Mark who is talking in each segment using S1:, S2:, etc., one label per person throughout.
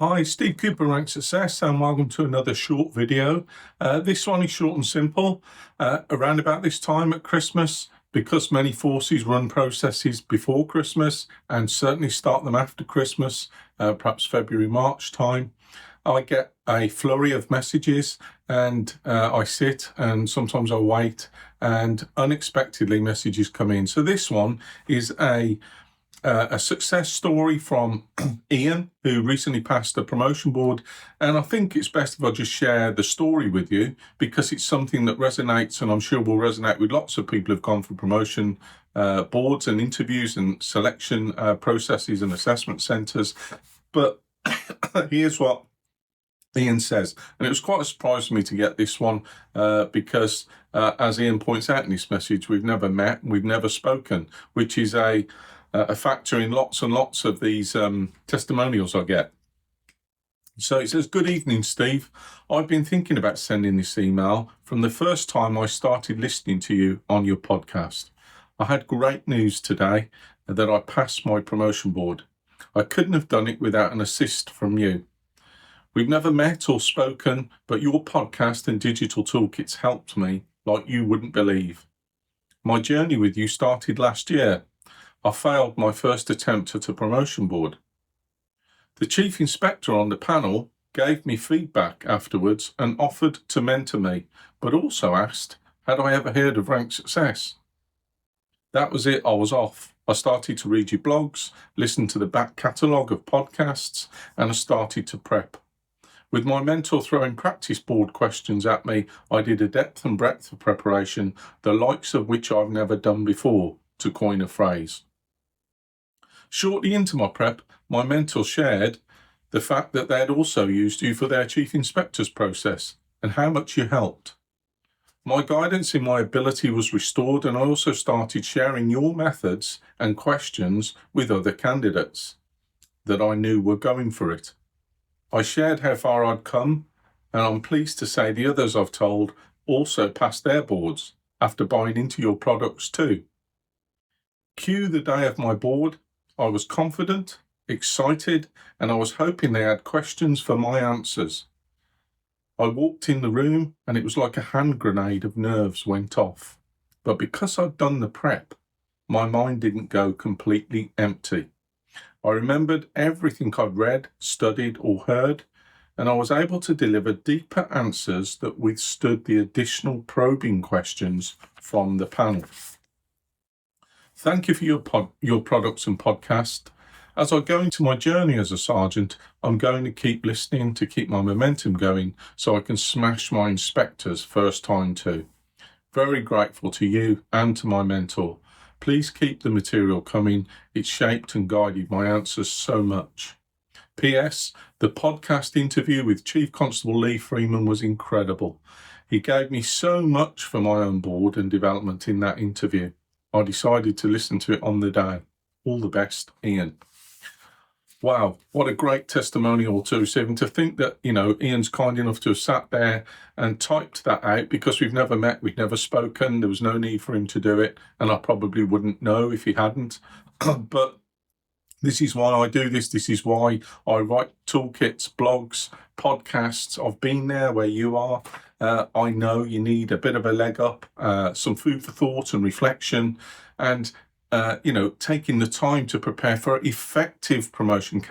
S1: Hi, Steve Cooper, Rank Success, and welcome to another short video. This one is short and simple. Around about this time at Christmas, because many forces run processes before Christmas and certainly start them after Christmas, perhaps February, March time, I get a flurry of messages and I sit and sometimes I wait and unexpectedly messages come in. So this one is a success story from Ian, who recently passed the promotion board. And I think it's best if I just share the story with you because it's something that resonates and I'm sure will resonate with lots of people who've gone for promotion boards and interviews and selection processes and assessment centres. But here's what Ian says, and it was quite a surprise for me to get this one because as Ian points out in this message, we've never met, we've never spoken, which is a factor in lots and lots of these testimonials I get. So it says, "Good evening, Steve. I've been thinking about sending this email from the first time I started listening to you on your podcast. I had great news today that I passed my promotion board. I couldn't have done it without an assist from you. We've never met or spoken, but your podcast and digital toolkits helped me like you wouldn't believe. My journey with you started last year. I failed my first attempt at a promotion board. The chief inspector on the panel gave me feedback afterwards and offered to mentor me, but also asked, had I ever heard of Rank Success? That was it, I was off. I started to read your blogs, listen to the back catalogue of podcasts, and I started to prep. With my mentor throwing practice board questions at me, I did a depth and breadth of preparation, the likes of which I've never done before, to coin a phrase. Shortly into my prep, my mentor shared the fact that they had also used you for their chief inspector's process and how much you helped. My guidance in my ability was restored and I also started sharing your methods and questions with other candidates that I knew were going for it. I shared how far I'd come and I'm pleased to say the others I've told also passed their boards after buying into your products too. Cue the day of my board. I was confident, excited, and I was hoping they had questions for my answers. I walked in the room and it was like a hand grenade of nerves went off. But because I'd done the prep, my mind didn't go completely empty. I remembered everything I'd read, studied, or heard, and I was able to deliver deeper answers that withstood the additional probing questions from the panel. Thank you for your products and podcast. As I go into my journey as a sergeant, I'm going to keep listening to keep my momentum going so I can smash my inspectors first time too. Very grateful to you and to my mentor. Please keep the material coming. It shaped and guided my answers so much. P.S. The podcast interview with Chief Constable Lee Freeman was incredible. He gave me so much for my own board and development in that interview. I decided to listen to it on the day. All the best, Ian." Wow, what a great testimonial to receive. And to think that, Ian's kind enough to have sat there and typed that out because we've never met, we've never spoken. There was no need for him to do it. And I probably wouldn't know if he hadn't. But this is why I do this. This is why I write toolkits, blogs, podcasts. I've been there where you are. I know you need a bit of a leg up, some food for thought and reflection, and taking the time to prepare for effective promotion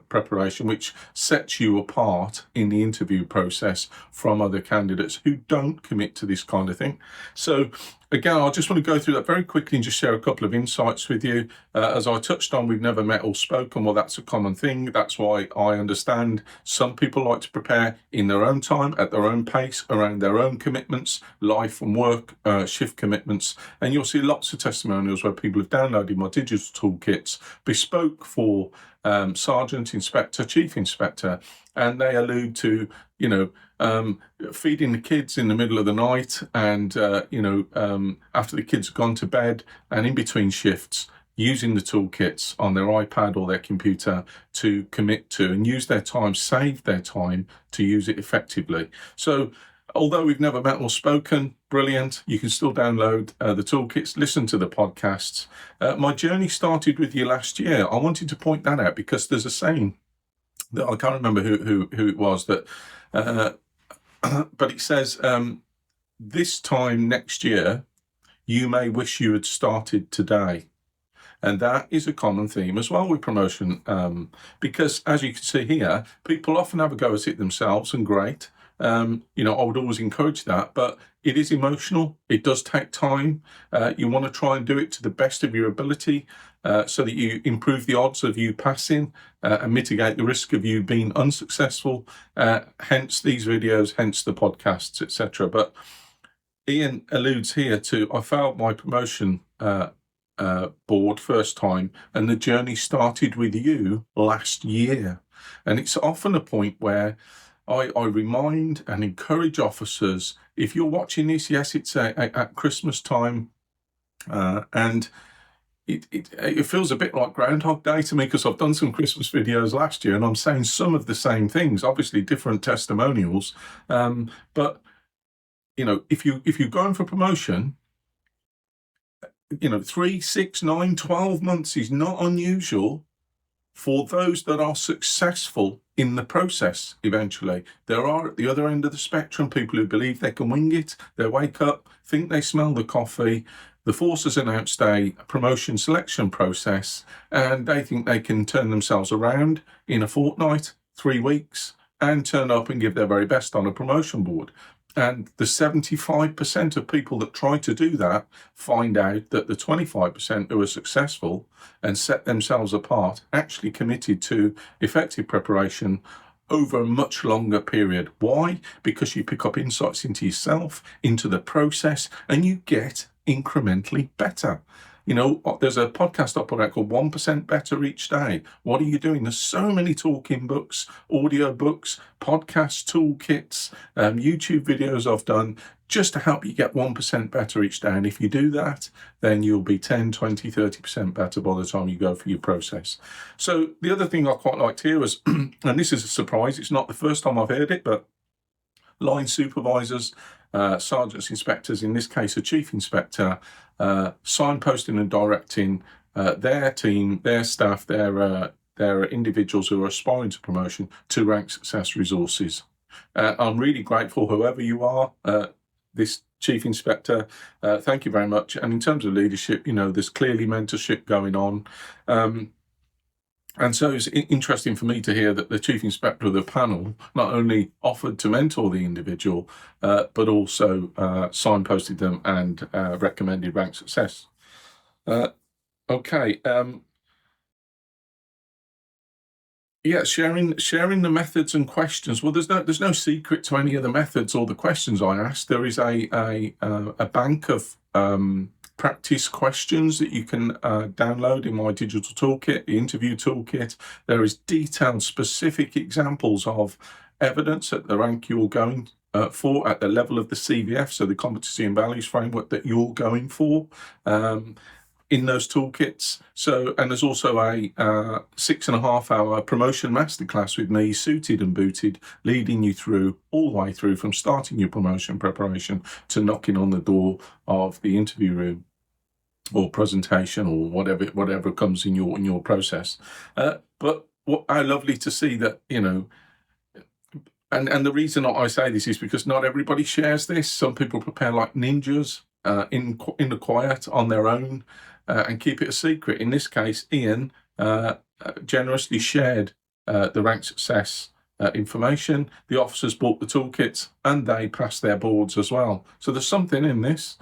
S1: preparation, which sets you apart in the interview process from other candidates who don't commit to this kind of thing. So again, I just want to go through that very quickly and just share a couple of insights with you. As I touched on, we've never met or spoken. Well, that's a common thing. That's why I understand some people like to prepare in their own time, at their own pace, around their own commitments, life and work, shift commitments. And you'll see lots of testimonials where people have downloaded my digital toolkits, bespoke for sergeant, inspector, chief inspector, and they allude to, feeding the kids in the middle of the night and, after the kids have gone to bed and in between shifts, using the toolkits on their iPad or their computer to commit to and use their time, save their time to use it effectively. So although we've never met or spoken, brilliant. You can still download the toolkits, listen to the podcasts. My journey started with you last year. I wanted to point that out because there's a saying I can't remember who it was that, but it says, this time next year, you may wish you had started today. And that is a common theme as well with promotion, because as you can see here, people often have a go at it themselves, and great. I would always encourage that, but it is emotional. It does take time. You want to try and do it to the best of your ability, so that you improve the odds of you passing, and mitigate the risk of you being unsuccessful. Hence these videos, hence the podcasts, etc. But Ian alludes here to, I failed my promotion board first time, and the journey started with you last year. And it's often a point where I remind and encourage officers, if you're watching this, yes, it's at Christmas time, and it feels a bit like Groundhog Day to me, because I've done some Christmas videos last year and I'm saying some of the same things, obviously different testimonials, but if you're going for promotion, 3, 6, 9, 12 months is not unusual for those that are successful in the process eventually. There are, at the other end of the spectrum, people who believe they can wing it. They wake up, think they smell the coffee, the force has announced a promotion selection process, and they think they can turn themselves around in a fortnight, 3 weeks, and turn up and give their very best on a promotion board. And the 75% of people that try to do that find out that the 25% who are successful and set themselves apart actually committed to effective preparation over a much longer period. Why? Because you pick up insights into yourself, into the process, and you get incrementally better. There's a podcast I put out called 1% Better Each Day. What are you doing? There's so many talking books, audio books, podcasts, toolkits, YouTube videos I've done just to help you get 1% better each day. And if you do that, then you'll be 10, 20, 30% better by the time you go for your process. So the other thing I quite liked here was, and this is a surprise, it's not the first time I've heard it, but line supervisors, sergeants, inspectors, in this case a chief inspector, signposting and directing their team, their staff, their individuals who are aspiring to promotion to rank success resources. I'm really grateful, whoever you are, this chief inspector, thank you very much. And in terms of leadership, there's clearly mentorship going on. And so it's interesting for me to hear that the chief inspector of the panel not only offered to mentor the individual, but also signposted them and recommended rank success. Okay. Sharing the methods and questions. Well, there's no secret to any of the methods or the questions I asked. There is a bank of practice questions that you can download in my digital toolkit, the interview toolkit. There is detailed, specific examples of evidence at the rank you're going for, at the level of the CVF, so the competency and values framework that you're going for, in those toolkits. And there's also a 6.5 hour promotion masterclass with me, suited and booted, leading you through, all the way through, from starting your promotion preparation to knocking on the door of the interview room or presentation or whatever comes in your process. But how lovely to see that, and the reason I say this is because not everybody shares this. Some people prepare like ninjas in the quiet on their own, and keep it a secret. In this case, Ian generously shared the rank success information. The officers bought the toolkits and they passed their boards as well. So there's something in this.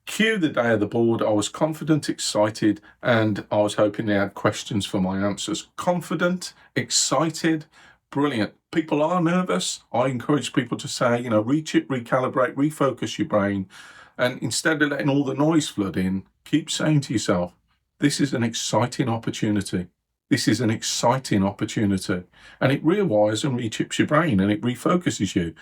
S1: Cue the day of the board. I was confident, excited, and I was hoping they had questions for my answers. Confident, excited, brilliant. People are nervous. I encourage people to say, reach it, recalibrate, refocus your brain. And instead of letting all the noise flood in, keep saying to yourself, this is an exciting opportunity. This is an exciting opportunity. And it rewires and rechips your brain and it refocuses you.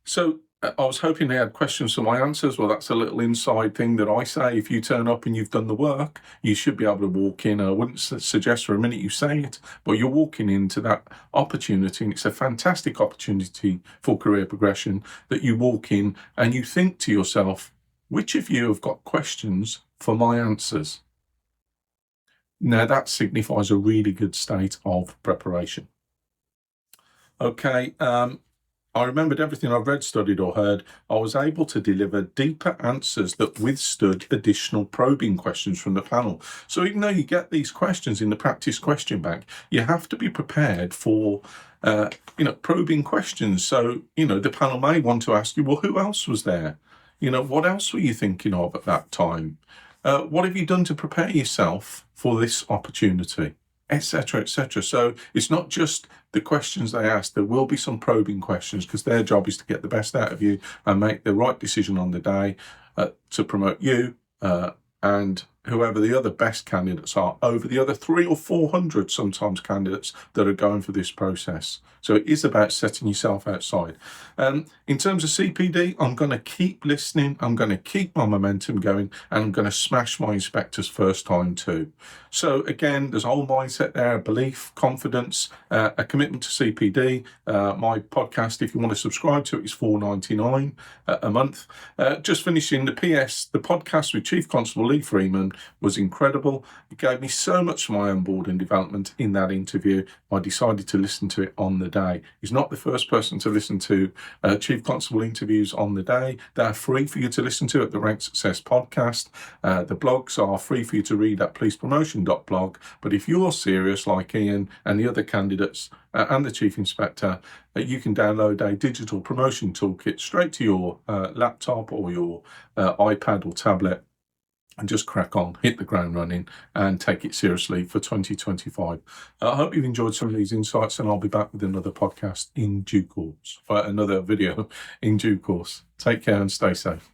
S1: So I was hoping they had questions for my answers. Well, that's a little inside thing that I say. If you turn up and you've done the work, you should be able to walk in. I wouldn't suggest for a minute you say it, but you're walking into that opportunity, and it's a fantastic opportunity for career progression, that you walk in and you think to yourself, which of you have got questions for my answers? Now that signifies a really good state of preparation. Okay, I remembered everything I've read, studied, or heard. I was able to deliver deeper answers that withstood additional probing questions from the panel. So even though you get these questions in the practice question bank, you have to be prepared for probing questions. So, the panel may want to ask you, well, who else was there? What else were you thinking of at that time? What have you done to prepare yourself for this opportunity? Etc., etc. So it's not just the questions they ask. There will be some probing questions because their job is to get the best out of you and make the right decision on the day to promote you and whoever the other best candidates are over the other 300 or 400 sometimes candidates that are going for this process. So it is about setting yourself outside. In terms of CPD, I'm going to keep listening. I'm going to keep my momentum going, and I'm going to smash my inspectors first time too. So again, there's a whole mindset there, a belief, confidence, a commitment to CPD. My podcast, if you want to subscribe to it, is $4.99 a month. Just finishing the PS, the podcast with Chief Constable Lee Freeman was incredible. It gave me so much for my onboarding development in that interview. I decided to listen to it on the day. He's not the first person to listen to Chief Constable interviews on the day. They're free for you to listen to at the Rank Success podcast. The blogs are free for you to read at policepromotion.blog. But if you're serious, like Ian and the other candidates and the Chief Inspector, you can download a digital promotion toolkit straight to your laptop or your iPad or tablet, and just crack on, hit the ground running, and take it seriously for 2025. I hope you've enjoyed some of these insights, and I'll be back with another podcast in due course, or another video in due course. Take care and stay safe.